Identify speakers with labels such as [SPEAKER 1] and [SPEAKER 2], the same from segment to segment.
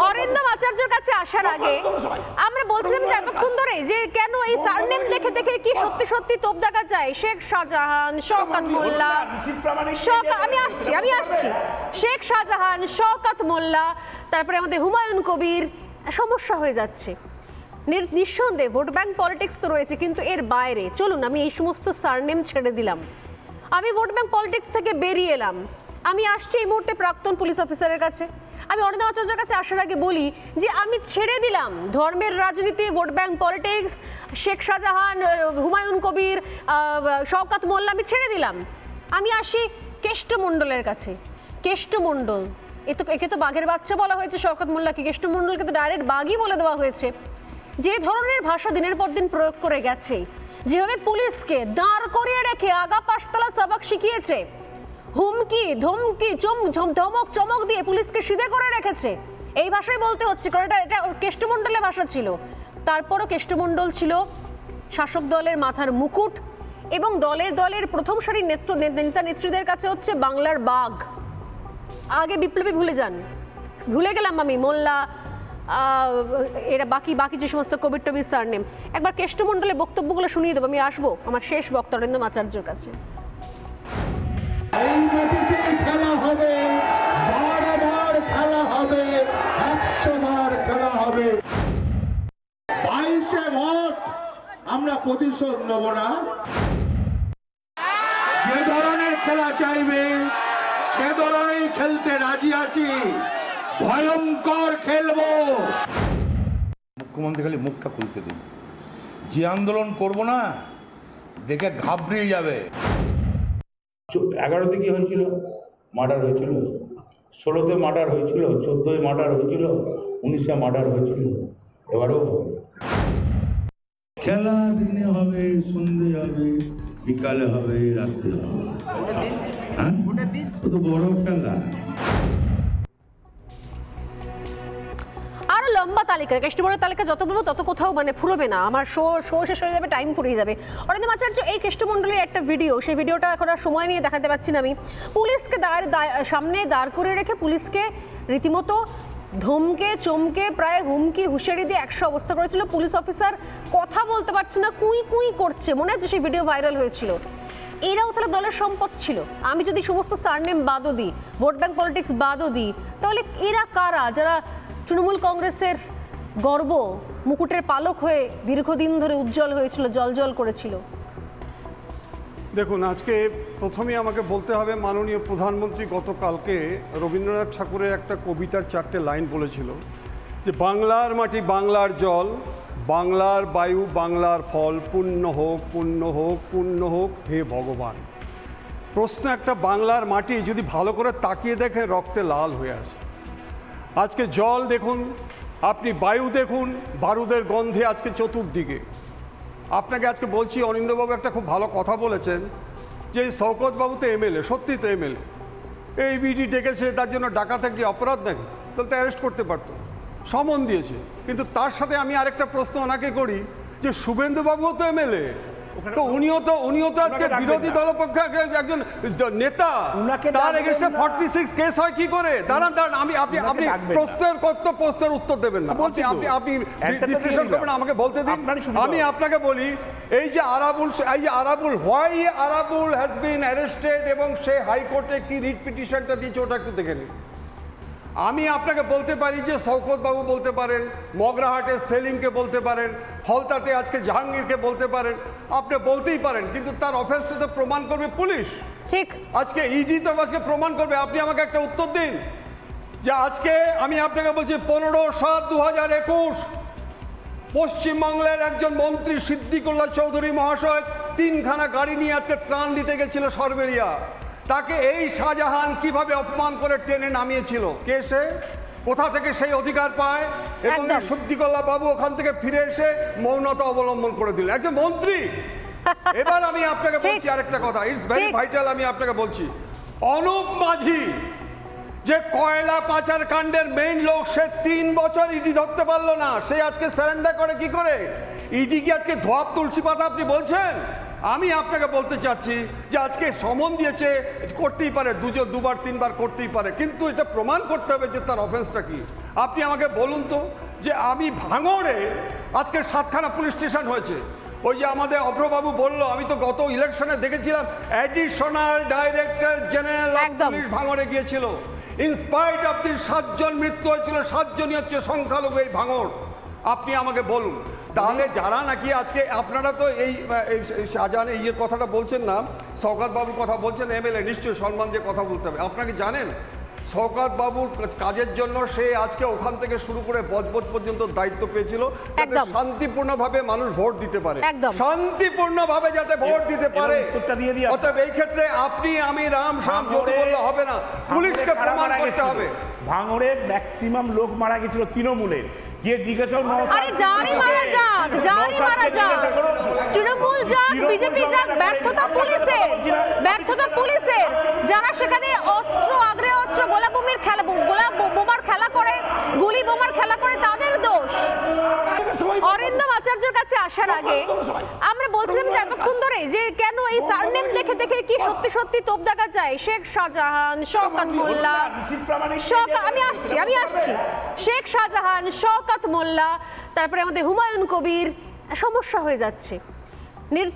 [SPEAKER 1] অরিন্দম আচার্যের কাছে আসার আগে আমরা বলছিলাম এতক্ষণ ধরে যে কেন এই সারনেম দেখে দেখে কি সত্যি সত্যি তোপ দেখা যায়। শেখ শাহজাহান, শওকত মোল্লা, আমি আসছি শেখ শাহজাহান, শওকত মোল্লা, তারপরে আমাদের হুমায়ুন কবির, সমস্যা হয়ে যাচ্ছে। নিঃসন্দেহে ভোট ব্যাংক পলিটিক্স তো রয়েছে, কিন্তু এর বাইরে চলুন আমি এই সমস্ত সারনেম ছেড়ে দিলাম, আমি ভোট ব্যাংক পলিটিক্স থেকে বেরিয়ে এলাম, আমি আসছি এই মুহূর্তে প্রাক্তন পুলিশ অফিসারের কাছে। আমি অরিন্দম আচার্যের কাছে আসার আগে বলি যে আমি ছেড়ে দিলাম ধর্মের রাজনীতি, vote bank politics, Sheikh Shahjahan, Humayun Kabir, Shaukat Molla, আমি ছেড়ে দিলাম। আমি আসি কেষ্টমণ্ডলের কাছে। কেষ্টমণ্ডল, একে তো বাঘের বাচ্চা বলা হয়েছে শওকত মোল্লাকে, কেষ্টমণ্ডলকে তো ডাইরেক্ট বাঘই বলে দেওয়া হয়েছে। যে ধরনের ভাষা দিনের পর দিন প্রয়োগ করে গেছে, যেভাবে পুলিশকে দাঁড় করিয়ে রেখে আগা পাঁচতলা সবক শিখিয়েছে, হুমকি ধমকি ধমক চমক দিয়ে পুলিশকে সিধে করে রেখেছে, এই ভাষায় বলতে হচ্ছে, কারণ এটা কেষ্টমণ্ডলের ভাষা ছিল। তারপরও কেষ্টমণ্ডল ছিল শাসক দলের মাথার মুকুট এবং দলের প্রথম সারির নেতা নেত্রীদের কাছে হচ্ছে বাংলার বাঘ। আগে বিপ্লবী ভুলে গেলাম আমি, মোল্লা, এরা বাকি যে সমস্ত কবির টবির সারনেম। একবার কেষ্টমণ্ডলের বক্তব্যগুলো শুনিয়ে দেবো, আমি আসবো আমার শেষ বক্তা অরিন্দম আচার্যের কাছে।
[SPEAKER 2] এই মাটিতে খেলা হবে, বারবার খেলা হবে, 100 বার খেলা হবে। 22 ভোট আমরা প্রতিশোধ নেব না। যে ধরনের খেলা চাইবে সে ধরনেরই খেলতে রাজি আছি, ভয়ঙ্কর খেলবো।
[SPEAKER 3] মুখ্যমন্ত্রী খালি মুখটা খুলতে দিন, যে আন্দোলন করব না দেখে ঘাবড়িয়ে যাবে।
[SPEAKER 4] 11তে কি হয়েছিল? মার্ডার হয়েছিল, 16তে মার্ডার হয়েছিল, 14য় মার্ডার হয়েছিল, 19-এ মার্ডার হয়েছিল, এবারও খেলা দিনে হবে, সন্ধে হবে, বিকালে হবে, রাত্রে হবে। হ্যাঁ, তো বড় খেলা।
[SPEAKER 1] আরো লম্বা তালিকা, কেষ্টমণ্ডলের তালিকা যত বলবো তত কোথাও ফুরবে না, আমার শো শেষ হয়ে যাবে, টাইম ফুরিয়ে যাবে। অরিন্দম আচার্য, এই কেষ্টমণ্ডলের একটা ভিডিও, সেই ভিডিওটা এখন আর সময় নিয়ে দেখাতে পারছি না আমি। পুলিশকে সামনে দাঁড় করে রেখে পুলিশকে রীতিমতো ধমকে চমকে প্রায় হুমকি হুঁশিয়ারি দিয়ে 100 অবস্থা করেছিল। পুলিশ অফিসার কথা বলতে পারছে না, কুই করছে, মনে হচ্ছে সেই ভিডিও ভাইরাল হয়েছিল। এরাও তাহলে দলের সম্পদ ছিল। আমি যদি সমস্ত সারনেম বাদও দিই, ভোট ব্যাংক পলিটিক্স বাদও দিই, তাহলে এরা কারা যারা তৃণমূল কংগ্রেসের গর্ব, মুকুটের পালক হয়ে দীর্ঘদিন ধরে উজ্জ্বল হয়েছিল, জল করেছিল?
[SPEAKER 5] দেখুন, আজকে প্রথমেই আমাকে বলতে হবে, মাননীয় প্রধানমন্ত্রী গতকালকে রবীন্দ্রনাথ ঠাকুরের একটা কবিতার 4টে লাইন বলেছিল যে বাংলার মাটি বাংলার জল, বাংলার বায়ু বাংলার ফল, পুণ্য হোক পুণ্য হোক পুণ্য হোক হে ভগবান। প্রশ্ন একটা, বাংলার মাটি যদি ভালো করে তাকিয়ে দেখে রক্তে লাল হয়ে আসে। আজকে জল দেখুন, আপনি বায়ু দেখুন, বারুদের গন্ধে আজকে চতুর্দিকে। আপনাকে আজকে বলছি, অরিন্দমবাবু একটা খুব ভালো কথা বলেছেন যে এই শওকতবাবু তো এমএলএ, সত্যি তো এমএলএ, এই বিডি ডেকেছে তার জন্য ডাকাতে কি অপরাধ নাকি? তাহলে তো অ্যারেস্ট করতে পারতো, সমন দিয়েছে। কিন্তু তার সাথে আমি আরেকটা প্রশ্ন ওনাকে করি যে শুভেন্দুবাবুও তো এমএলএ, তো উনিও তো আজকে বিরোধী দলপক্ষে একজন নেতা, তার এগেইনস্টে 46 কেস হয় কি করে? দাঁড়ান, আপনি প্রশ্নের উত্তর দেবেন না, আপনি বিশ্লেষণ করবেন, আমাকে বলতে দিন। আমি আপনাকে বলি, এই যে Arabul why Arabul has been arrested এবং সে হাইকোর্টে কি রিট পিটিশনটা দিয়েছে ওটা একটু দেখে নিন। আমি আপনাকে বলতে পারি যে শওকত বাবু বলতে পারেন, মগরাহাটে সেলিমকে বলতে পারেন, ফলতাতে আজকে জাহাঙ্গীরকে বলতে পারেন, আপনি বলতেই পারেন, কিন্তু তার অফেন্সটা তো প্রমাণ করবে পুলিশ।
[SPEAKER 1] ঠিক,
[SPEAKER 5] আজকে ইডি তো আজকে প্রমাণ করবে। আপনি আমাকে একটা উত্তর দিন যে আজকে আমি আপনাকে বলছি 15/7/2021 পশ্চিমবঙ্গের একজন মন্ত্রী সিদ্দিকুল্লাহ চৌধুরী মহাশয় 3খানা গাড়ি নিয়ে আজকে ত্রাণ দিতে গেছিল সরবেরিয়া। তাকে এই শাহজাহান কিভাবে অপমান করে ট্রেনে নামিয়েছিল? কে সে? কোথা থেকে সেই অধিকার পায়? এবং সিদ্দিকুল্লাহ বাবু ওখান থেকে ফিরে এসে মৌনতা অবলম্বন করে দিলেন, একজন মন্ত্রী। এবার আমি আপনাকে বলছি আরেকটা কথা, ইটস ভেরি ভাইটাল। আমি আপনাকে বলছি, অনুপ মাঝি যে কয়লা পাচার কাণ্ডের মেইন লোক, সে 3 বছর ইডি ধরতে পারলো না, সে আজকে সারেন্ডার করে কি করে? ইডি কি আজকে ধোয়াপ তুলসী পাতা আপনি বলছেন? আমি আপনাকে বলতে চাচ্ছি যে আজকে সমন দিয়েছে, করতেই পারে, দুবার তিনবার করতেই পারে, কিন্তু এটা প্রমাণ করতে হবে যে তার অফেন্সটা কি। আপনি আমাকে বলুন তো যে আমি ভাঙড়ে আজকে 7খানা পুলিশ স্টেশন হয়েছে, ওই যে আমাদের অভ্রবাবু বললো, আমি তো গত ইলেকশনে দেখেছিলাম additional director general of police ভাঙড়ে গিয়েছিল। ইনস্পাইট অফ দি 7 জন মৃত্যু হয়েছিল, 7 জনই হচ্ছে সংখ্যালঘু এই ভাঙড়। আপনি আমাকে বলুন তাহলে যারা নাকি আজকে, আপনারা তো এই শাহজাহান এই কথাটা বলছেন না, শওকত বাবুর কথা বলছেন, এমএলএ নিশ্চয়ই সম্মান দিয়ে কথা বলতে হবে। আপনাকে জানেন শওকত বাবুর কাজের জন্য সে আজকে ওখান থেকে শুরু করে বজবজ পর্যন্ত দায়িত্ব পেয়েছিল, যাতে শান্তিপূর্ণভাবে মানুষ ভোট দিতে পারে, শান্তিপূর্ণভাবে যাতে ভোট দিতে পারে। অতএব এই ক্ষেত্রে আপনি আমি রাম শাম জ্যোতি বললে হবে না, পুলিশকে প্রমাণ করতে হবে।
[SPEAKER 4] ভাঙড়ের ম্যাক্সিমাম লোক মারা গেছিল তৃণমূলের, গিয়ে জিজ্ঞাসা
[SPEAKER 1] আরে জানি মারা যাক, জানি মারা যাক, তৃণমূল যাক, বিজেপি যাক, ব্যর্থতা পুলিশের, যারা সেখানে অস্ত্র আগ্রে অস্ত্র গোলাবুমির খেলা, গোলা বোমার খেলা করে, গুলি বোমার খেলা করে, তাদের দোষ। অরিন্দম আচার্যের কাছে আসার আগে আমরা বলছিলাম যে এতক্ষণ ধরে যে কেন এই সারনেম দেখে দেখে কি সত্যি সত্যি তোপ দেখা যায়, শেখ শাহজাহান, শওকত মোল্লা, আমি আসছি, শেখ শাহজাহান, শওকত মোল্লা, তারপরে আমাদের হুমায়ুন কবির, সমস্যা হয়ে যাচ্ছে।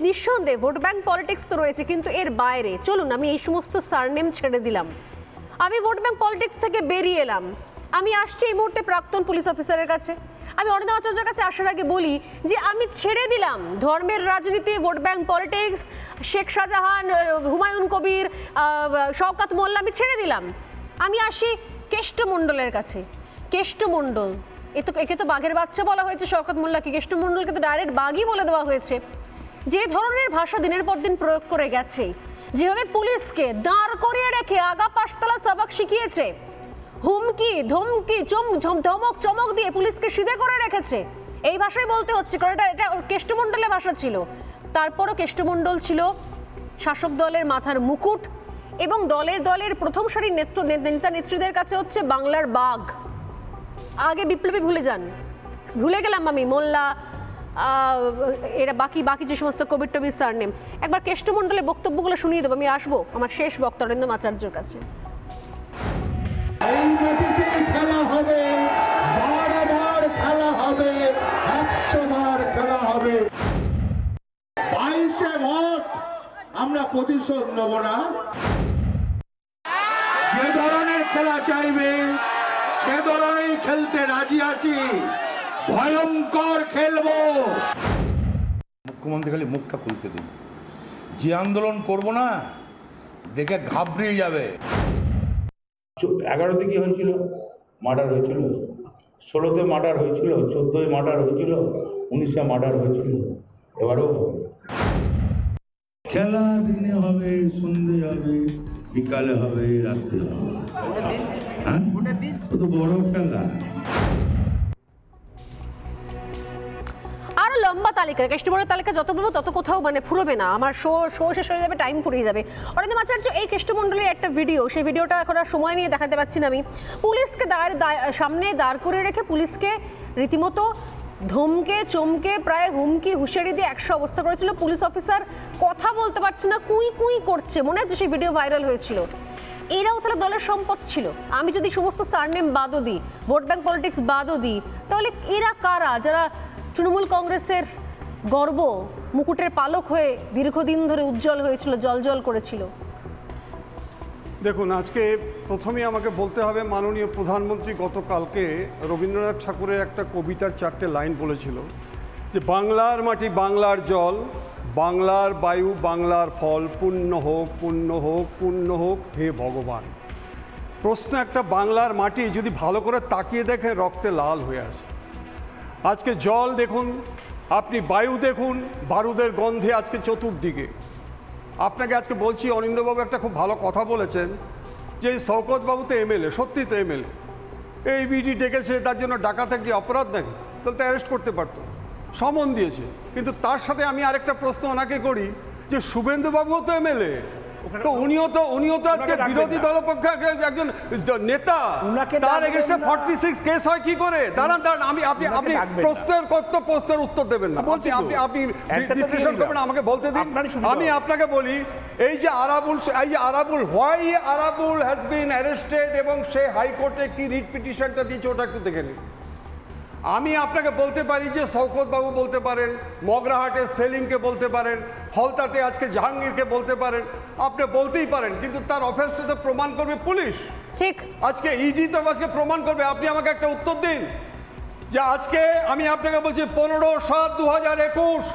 [SPEAKER 1] নিঃসন্দেহে ভোট ব্যাংক পলিটিক্স তো রয়েছে, কিন্তু এর বাইরে চলুন আমি এই সমস্ত সারনেম ছেড়ে দিলাম, আমি ভোট ব্যাংক পলিটিক্স থেকে বেরিয়ে এলাম, আমি আসছি এই মুহূর্তে প্রাক্তন পুলিশ অফিসারের কাছে। আমি অরিন্দম আচার্যের কাছে আসার আগে বলি যে আমি ছেড়ে দিলাম ধর্মের রাজনীতি, vote bank politics, Sheikh Shahjahan, Humayun Kabir, Shaukat Molla, আমি ছেড়ে দিলাম। আমি আসি কেষ্টমণ্ডলের কাছে। কেষ্টমণ্ডল, একে তো বাঘের বাচ্চা বলা হয়েছে শওকত মোল্লাকে, কেষ্টমণ্ডলকে তো ডাইরেক্ট বাঘই বলে দেওয়া হয়েছে। যে ধরনের ভাষা দিনের পর দিন প্রয়োগ করে গেছে, যেভাবে পুলিশকে দাঁড় করিয়ে রেখে আগা পাঁচতলা সবক শিখিয়েছে, হুমকি ধমকি ধমক চমক দিয়ে পুলিশকে সিধে করে রেখেছে, এই ভাষায় বলতে হচ্ছে, কারণ এটা কেষ্টমণ্ডলের ভাষা ছিল। তারপরও কেষ্টমণ্ডল ছিল শাসক দলের মাথার মুকুট, এবং দলের প্রথম সারির নেতা নেত্রীদের কাছে হচ্ছে বাংলার বাঘ। আগে বিপ্লবী ভুলে গেলাম আমি, মোল্লা, এরা বাকি যে সমস্ত কবির টবির সারনেম। একবার কেষ্টমণ্ডলের বক্তব্যগুলো শুনিয়ে দেবো, আমি আসবো আমার শেষ বক্তা অরিন্দম আচার্যের কাছে।
[SPEAKER 2] এই মাটিতে খেলা হবে, বারবার খেলা হবে, 100 বার খেলা হবে। 22 ভোট আমরা প্রতিশোধ নেব না। যে ধরনের খেলা চাইবে সে ধরনেরই খেলতে রাজি আছি, ভয়ঙ্কর খেলবো।
[SPEAKER 3] মুখ্যমন্ত্রী খালি মুখটা খুলতে দিন, যে আন্দোলন করব না দেখে ঘাবড়িয়ে যাবে।
[SPEAKER 4] 11তে কি হয়েছিল, মার্ডার হয়েছিল, 16তে মার্ডার হয়েছিল, 14ই মার্ডার হয়েছিল, 19-এ মার্ডার হয়েছিল, এবারেও হবে। খেলা দিনে হবে, সন্ধ্যে হবে, বিকালে হবে, রাত্রে হবে, হ্যাঁ তো বড় খেলা।
[SPEAKER 1] আরো লম্বা তালিকা, কেষ্টমণ্ডলের তালিকা যত বলবো তত কোথাও মানে ফুরবে না, আমার শো শেষ হয়ে যাবে, টাইম ফুরিয়ে যাবে। অরিন্দম আচার্য, এই কেষ্টমণ্ডলের একটা ভিডিও, সেই ভিডিওটা এখন আর সময় নিয়ে দেখাতে পারছি না আমি, পুলিশকে সামনে দাঁড় করে রেখে পুলিশকে রীতিমতো ধমকে চমকে প্রায় হুমকি হুঁশিয়ারি দিয়ে 100 অবস্থা করেছিল। পুলিশ অফিসার কথা বলতে পারছে না, কুই করছে, মনে হচ্ছে সেই ভিডিও ভাইরাল হয়েছিল। এরাও তাহলে দলের সম্পদ ছিল। আমি যদি সমস্ত সারনেম বাদও দিই, ভোট ব্যাংক পলিটিক্স বাদও দিই, তাহলে এরা কারা যারা তৃণমূল কংগ্রেসের গর্ব, মুকুটের পালক হয়ে দীর্ঘদিন ধরে উজ্জ্বল হয়েছিল, জল করেছিল?
[SPEAKER 5] দেখুন, আজকে প্রথমেই আমাকে বলতে হবে মাননীয় প্রধানমন্ত্রী গতকালকে রবীন্দ্রনাথ ঠাকুরের একটা কবিতার 4টে লাইন বলেছিল যে বাংলার মাটি বাংলার জল, বাংলার বায়ু বাংলার ফল, পুণ্য হোক পুণ্য হোক পুণ্য হোক হে ভগবান। প্রশ্ন একটা, বাংলার মাটি যদি ভালো করে তাকিয়ে দেখেন রক্তে লাল হয়ে আসে। আজকে জল দেখুন, আপনি বায়ু দেখুন, বারুদের গন্ধে আজকে চতুর্দিকে। আপনাকে আজকে বলছি, অরিন্দমবাবু একটা খুব ভালো কথা বলেছেন যে এই শওকত বাবু তো এমএলএ, সত্যি তো এমএলএ, এই বিডি ডেকেছে তার জন্য ডাকাতে কি অপরাধ নাকি? তাহলে তো অ্যারেস্ট করতে পারতো, সমন দিয়েছে। কিন্তু তার সাথে আমি আরেকটা প্রশ্ন ওনাকে করি যে শুভেন্দুবাবুও তো এমএলএ, তো উনিও তো আজকে বিরোধী দলপক্ষে একজন নেতা, তার এগেইনস্টে 46 কেস হয় কি করে? দাঁড়ান আপনি প্রশ্নের উত্তর দেবেন না, আপনি বিশ্লেষণ করবেন, আমাকে বলতে দিন। আমি আপনাকে বলি, এই যে Arabul why Arabul has been arrested এবং সে হাইকোর্টে কি রিট পিটিশনটা দিয়েছে ওটা একটু দেখে নিন। আমি আপনাকে বলতে পারি যে শওকত বাবু বলতে পারেন, মগরাহাটে সেলিমকে বলতে পারেন, ফলতাতে আজকে জাহাঙ্গীরকে বলতে পারেন, আপনি বলতেই পারেন, কিন্তু তার অফেন্সটা তো প্রমাণ করবে পুলিশ।
[SPEAKER 1] ঠিক,
[SPEAKER 5] আজকে ইডি তো আজকে প্রমাণ করবে। আপনি আমাকে একটা উত্তর দিন যে আজকে আমি আপনাকে বলছি 15/7/2021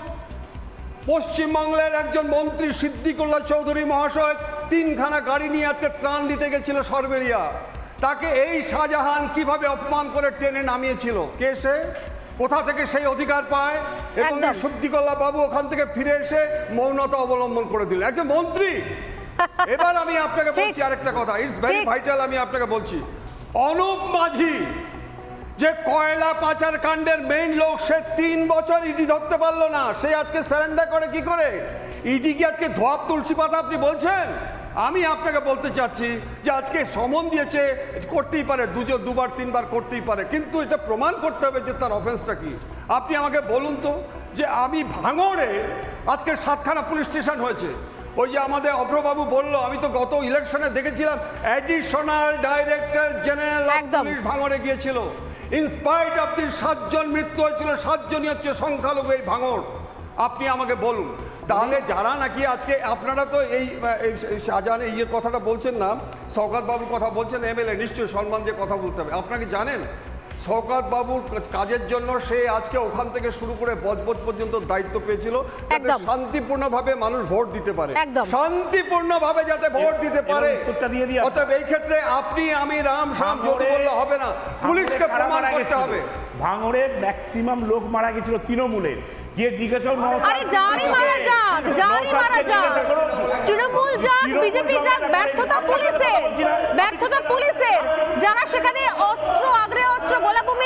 [SPEAKER 5] পশ্চিমবঙ্গের একজন মন্ত্রী সিদ্দিকুল্লাহ চৌধুরী মহাশয় 3খানা গাড়ি নিয়ে আজকে ত্রাণ দিতে গেছিল সরবেরিয়া। তাকে এই শাহজাহান কিভাবে অপমান করে টেনে নামিয়েছিল? কে সে? কোথা থেকে সেই অধিকার পায়? এবং সিদ্দিকুল্লাহ বাবু ওখান থেকে ফিরে এসে মৌনতা অবলম্বন করে দিল একজন মন্ত্রী। এবার আমি আপনাকে বলছি আরেকটা কথা, ইটস ভেরি ভাইটাল। আমি আপনাকে বলছি, অনুপ মাঝি যে কয়লা পাচার কাণ্ডের মেইন লোক, সে 3 বছর ইডি ধরতে পারলো না, সে আজকে সারেন্ডার করে কি করে? ইডি কি আজকে ধোয়াপ তুলসী পাতা আপনি বলছেন? আমি আপনাকে বলতে চাচ্ছি যে আজকে সমন দিয়েছে, করতেই পারে, দুবার 3বার করতেই পারে, কিন্তু এটা প্রমাণ করতে হবে যে তার অফেন্সটা কি। আপনি আমাকে বলুন তো যে আমি ভাঙড়ে আজকে 7খানা পুলিশ স্টেশন হয়েছে। ওই যে আমাদের অভ্রবাবু বললো, আমি তো গত ইলেকশনে দেখেছিলাম additional director general of police ভাঙড়ে গিয়েছিল। ইনস্পাইট অফ দি 7 জন মৃত্যু হয়েছিল, 7 জনই হচ্ছে সংখ্যালঘু এই ভাঙড়। আপনি আমাকে বলুন, তাহলে যারা নাকি আজকে আপনারা তো এই শাহজাহান এই কথাটা বলছেন না, শওকত বাবুর কথা বলছেন, এমএলএ নিশ্চয়ই সম্মান দিয়ে কথা বলতে হবে। আপনাকে জানেন শওকত বাবুর কাজের জন্য সে আজকে ওখান থেকে শুরু করে বজবজ পর্যন্ত দায়িত্ব পেয়েছিল যাতে শান্তিপূর্ণভাবে মানুষ ভোট দিতে পারে, শান্তিপূর্ণভাবে যাতে ভোট দিতে পারে। অতএব এই ক্ষেত্রে আপনি আমি রাম শাম যোগ বললে হবে না, পুলিশকে প্রমাণ করতে হবে।
[SPEAKER 4] ভাঙড়ে ম্যাক্সিমাম লোক মারা গেছিল তৃণমূলের, গিয়ে জিজ্ঞাসা
[SPEAKER 1] আরে জানি মারা যাক, তৃণমূল যাক, বিজেপি যাক, ব্যর্থতা পুলিশের, যারা সেখানে অস্ত্র আগ্নেয়াস্ত্র গোলাবর্ষণ